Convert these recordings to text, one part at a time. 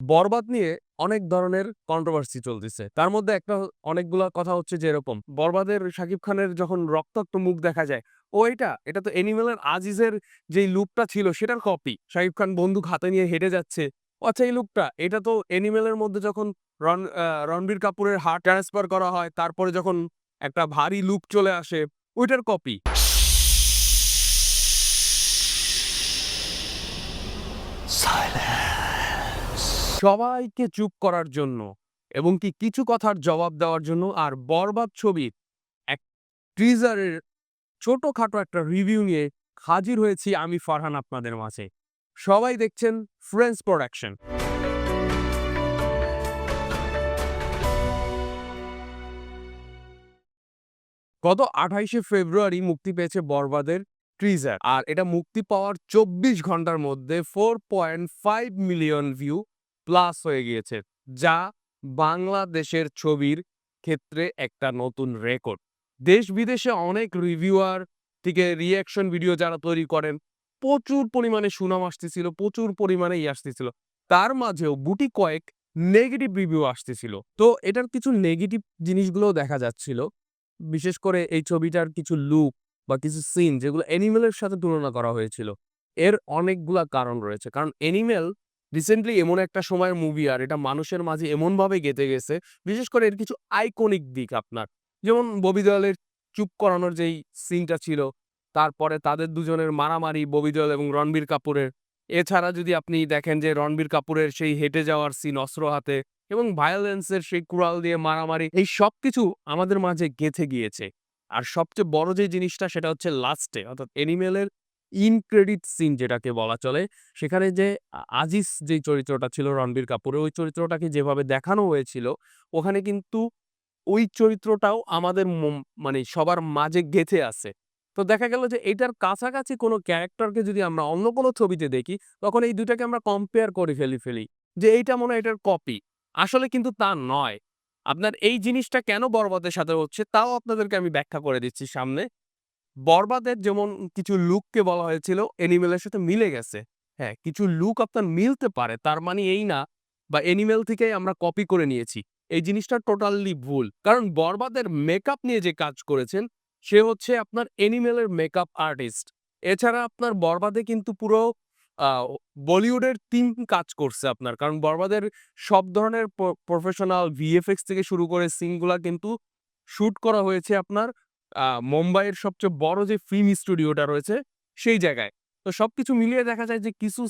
বরবাদ নিয়ে অনেক ধরনের কন্ট্রোভার্সি চলতেছে। তার মধ্যে একটা অনেকগুলা কথা হচ্ছে যে এরকম, বরবাদের শাকিব খানের যখন রক্তাক্ত মুখ দেখা যায়, ও এটা তো অ্যানিমেলের আজিজের যেই লুকটা ছিল সেটার কপি। শাকিব খান বন্দুক হাতে নিয়ে হেঁটে যাচ্ছে। ও আচ্ছা এই লুকটা, এটা তো অ্যানিমেলের মধ্যে যখন রণবীর কাপুরের হার্ট ট্রান্সফার করা হয়, তারপরে যখন একটা ভারী লুক চলে আসে, ওইটার কপি। সবাইকে চুপ করার জন্য এবং কিছু কথার জবাব দেওয়ার জন্য আর বরবাদ ছবির এক টিজারের ছোটখাটো একটা রিভিউ নিয়ে হাজির হয়েছি আমি ফারহান আপনাদের মাঝে। সবাই দেখছেন ফ্রেন্ডস প্রোডাকশন। গত ২৮শে ফেব্রুয়ারি মুক্তি পেয়েছে বরবাদের টিজার। আর এটা মুক্তি পাওয়ার ২৪ ঘন্টার মধ্যে 4.5 মিলিয়ন ভিউ প্লাস হয়ে গিয়েছে, যা বাংলাদেশের ছবির ক্ষেত্রে একটা নতুন রেকর্ড। দেশ বিদেশে অনেক রিভিউয়ার থেকে রিঅ্যাকশন ভিডিও যারা তৈরি করেন, প্রচুর পরিমাণে সুনাম আসতেছিল, প্রচুর পরিমাণে আসতেছিল। তার মাঝেও গুটি কয়েক নেগেটিভ রিভিউ আসতেছিল। তো এটার কিছু নেগেটিভ জিনিসগুলোও দেখা যাচ্ছিল। বিশেষ করে এই ছবিটার কিছু লুক বা কিছু সিন যেগুলো অ্যানিমেলের সাথে তুলনা করা হয়েছিল। এর অনেকগুলা কারণ রয়েছে। কারণ অ্যানিমেল রিসেন্টলি এমন একটা সময়ের মুভি আর এটা মানুষের মাঝে এমনভাবে গেঁথে গেছে, বিশেষ করে এর কিছু আইকনিক দিক আপনার। যেমন ববি দেওয়ালের চুপ করানোর যেই সিনটা ছিল, তারপরে তাদের দুজনের মারামারি ববি দেওয়াল এবং রণবীর কাপুরের। এছাড়া যদি আপনি দেখেন যে রণবীর কাপুরের সেই হেঁটে যাওয়ার সিন অস্ত্র হাতে এবং ভায়োলেন্সের সেই কুড়াল দিয়ে মারামারি, এই সবকিছু আমাদের মাঝে গেঁথে গিয়েছে। আর সবচেয়ে বড় যে জিনিসটা সেটা হচ্ছে লাস্টে অর্থাৎ অ্যানিমেলের ইন ক্রেডিট সিন যেটাকে বলা চলে, সেখানে যে আজিজ যেই চরিত্রটা ছিল রণবীর কাপুরের, ওই চরিত্রটাকে যেভাবে দেখানো হয়েছিল, ওখানে কিন্তু ওই চরিত্রটাও আমাদের মানে সবার মাঝে গেঁথে আছে। তো দেখা গেল যে এটার কাছাকাছি কোনো ক্যারেক্টারকে যদি আমরা অন্য কোনো ছবিতে দেখি, তখন এই ২ টাকে আমরা কম্পেয়ার করে ফেলি যে এইটা মনে হয় এটার কপি। আসলে কিন্তু তা নয়। আপনার এই জিনিসটা কেন বরবাদের সাথে হচ্ছে তাও আপনাদেরকে আমি ব্যাখ্যা করে দিচ্ছি সামনে। বরবাদের যেমন কিছু লুককে বলা হয়েছিল অ্যানিমেলের সাথে মিলে গেছে। হ্যাঁ, কিছু লুক আপনার মিলতে পারে। তার মানে এই না বা অ্যানিমেল থেকেই আমরা কপি করে নিয়েছি। এই জিনিসটা টোটালি ভুল। কারণ বরবাদের মেকআপ নিয়ে যে কাজ করেছেন, সে হচ্ছে আপনার অ্যানিমেলের মেকআপ আর্টিস্ট। এছাড়া আপনার বরবাদে কিন্তু পুরো আ বলিউডের টিম কাজ করছে আপনার। কারণ বরবাদের সব ধরনের প্রফেশনাল ভিএফএক্স থেকে শুরু করে সিনগুলা কিন্তু শুট করা হয়েছে আপনার মুম্বাইয়ের সবচেয়ে বড় যে ফিল্ম স্টুডিওটা রয়েছে, সেই জায়গায়। তো সবকিছু মিলিয়ে দেখা যায় যে কিছু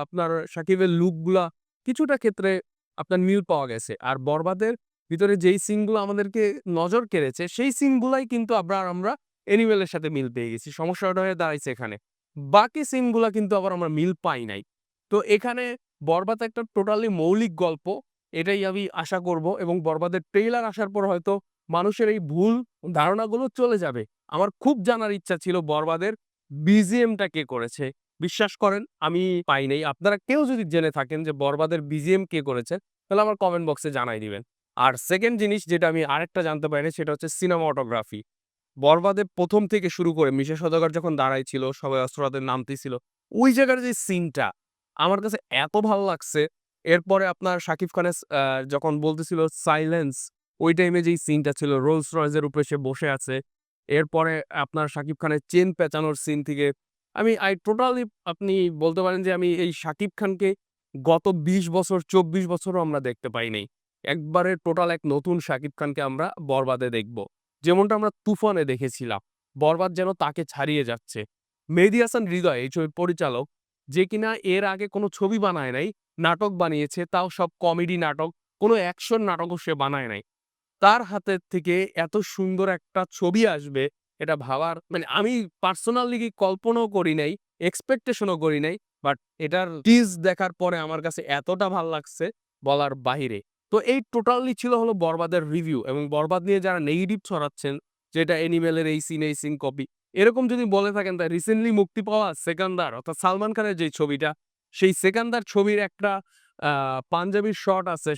আপনার শাকিবের লুকগুলা কিছুটা ক্ষেত্রে আপনার মিল পাওয়া গেছে। আর বরবাদের ভিতরে যেই সিনগুলো আমাদেরকে নজর কেড়েছে, সেই সিনগুলাই কিন্তু আমরা অ্যানিমেলের সাথে মিল পেয়ে গেছি। সমস্যাটা হয়ে দাঁড়াইছে এখানে। বাকি সিনগুলা কিন্তু আবার আমরা মিল পাই নাই। তো এখানে বরবাদ একটা টোটালি মৌলিক গল্প। এটাই আমি আশা করব এবং বরবাদের ট্রেইলার আসার পর হয়তো মানুষের এই ভুল ধারণাগুলো চলে যাবে। আমার খুব জানার ইচ্ছা ছিল বরবাদের বিজিএমটা কে করেছে? বিশ্বাস করেন আমি পাই নাই। আপনারা কেউ যদি জেনে থাকেন যে বরবাদের বিজিএম কে করেছে, তাহলে আমার কমেন্ট বক্সে জানাই দিবেন। আর 2nd জিনিস যেটা আমি আরেকটা জানতে পারিনি সেটা হচ্ছে সিনেমাটোগ্রাফি। বরবাদে ১ম থেকে শুরু করে মিশা সওদাগর যখন দাঁড়ায় ছিল, সবাই অস্ত্র হাতে নামতেছিল, ওই জায়গার যে সিনটা আমার কাছে এত ভাল লাগছে। এরপরে আপনার শাকিব খানের যখন বলতেছিল সাইলেন্স, ওই টাইমে যেই সিনটা ছিল রোলস রয়েসের উপরে সে বসে আছে। এরপরে আপনার শাকিব খানের চেইন পেঁচানোর সিন থেকে আই টোটালি আপনি বলতে পারেন যে আমি এই শাকিব খানকে গত ২০ বছর ২৪ বছরও আমরা দেখতে পাই নাই। একবারে টোটাল এক নতুন শাকিব খানকে আমরা বরবাদে দেখব। যেমনটা আমরা তুফানে দেখেছিলাম। বরবাদ যেন তাকে ছাড়িয়ে যাচ্ছে। মেহেদী হাসান হৃদয় এই ছবির পরিচালক, যে কিনা এর আগে কোনো ছবি বানায় নাই, নাটক বানিয়েছে, তাও সব কমেডি নাটক, কোনো অ্যাকশন নাটকও সে বানায় নাই। তার হাতের থেকে এত সুন্দর একটা ছবি আসবে এটা ভাবার মানে আমি পার্সোনালি কল্পনাও করি নাই, এক্সপেকটেশন ও করি নাই। বাট এটার টিজ দেখার পরে আমার কাছে এতটা ভাল লাগছে বলার বাহিরে। তো এই টোটালি ছিল হলো বরবাদের রিভিউ এবং বরবাদ নিয়ে যারা নেগেটিভ ছড়াচ্ছেন যে এটা অ্যানিমেলের এই সিন কপি। এরকম যদি বলে থাকেন তা রিসেন্টলি মুক্তি পাওয়া 'সেকান্দার' অর্থাৎ সালমান খানের যে ছবিটা, সেই 'সেকান্দার' ছবির একটা পাঞ্জাবির শট আছে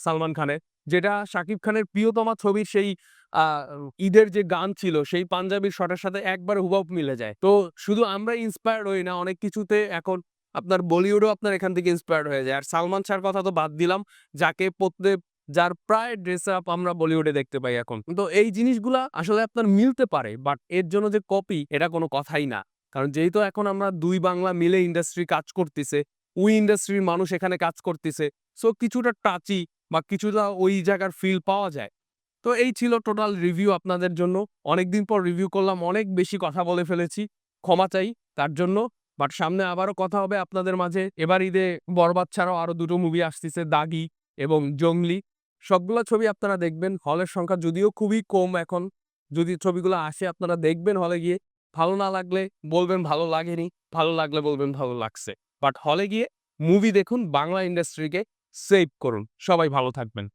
সালমান খানের, যেটা শাকিব খানের প্রিয়তমা ছবির সেই আ ঈদের যে গান ছিল, সেই পাঞ্জাবির শটের সাথে একবারে হুবহু মিলে যায়। তো শুধু আমরা ইন্সপায়ার্ড হই না, অনেক কিছুতে এখন আপনার বলিউডও আপনার এখান থেকে ইন্সপায়ার্ড হয়ে যায়। আর সালমান শাহর কথা তো বাদ দিলাম, যার প্রায় ড্রেস আপ আমরা বলিউডে দেখতে পাই এখন। তো এই জিনিসগুলা আসলে আপনার মিলতে পারে, বাট এর জন্য যে কপি এটা কোনো কথাই না। কারণ যেহেতু এখন আমরা ২ বাংলা মিলে ইন্ডাস্ট্রি কাজ করতিছে, ওই ইন্ডাস্ট্রির মানুষ এখানে কাজ করতিছে। সো কিছুটা টাচি বা কিছুটা ওই জায়গার ফিল পাওয়া যায়। তো এই ছিল টোটাল রিভিউ আপনাদের জন্য। অনেকদিন পর রিভিউ করলাম, অনেক বেশি কথা বলে ফেলেছি। ক্ষমা চাই তার জন্য। বাট সামনে আবারও কথা হবে আপনাদের মাঝে। এবার ঈদে 'বরবাদ' ছাড়াও আরো ২ টো মুভি আসতিছে 'দাগি' এবং 'জংলি'। সবগুলা ছবি আপনারা দেখবেন। হলের সংখ্যা যদিও খুবই কম এখন। যদি ছবিগুলো আসে আপনারা দেখবেন হলে গিয়ে। ভালো না লাগলে বলবেন ভালো লাগেনি। ভালো লাগলে বলবেন ভালো লাগছে। বাট হলে গিয়ে মুভি দেখুন, বাংলা ইন্ডাস্ট্রিকে সেভ করুন। সবাই ভালো থাকবেন।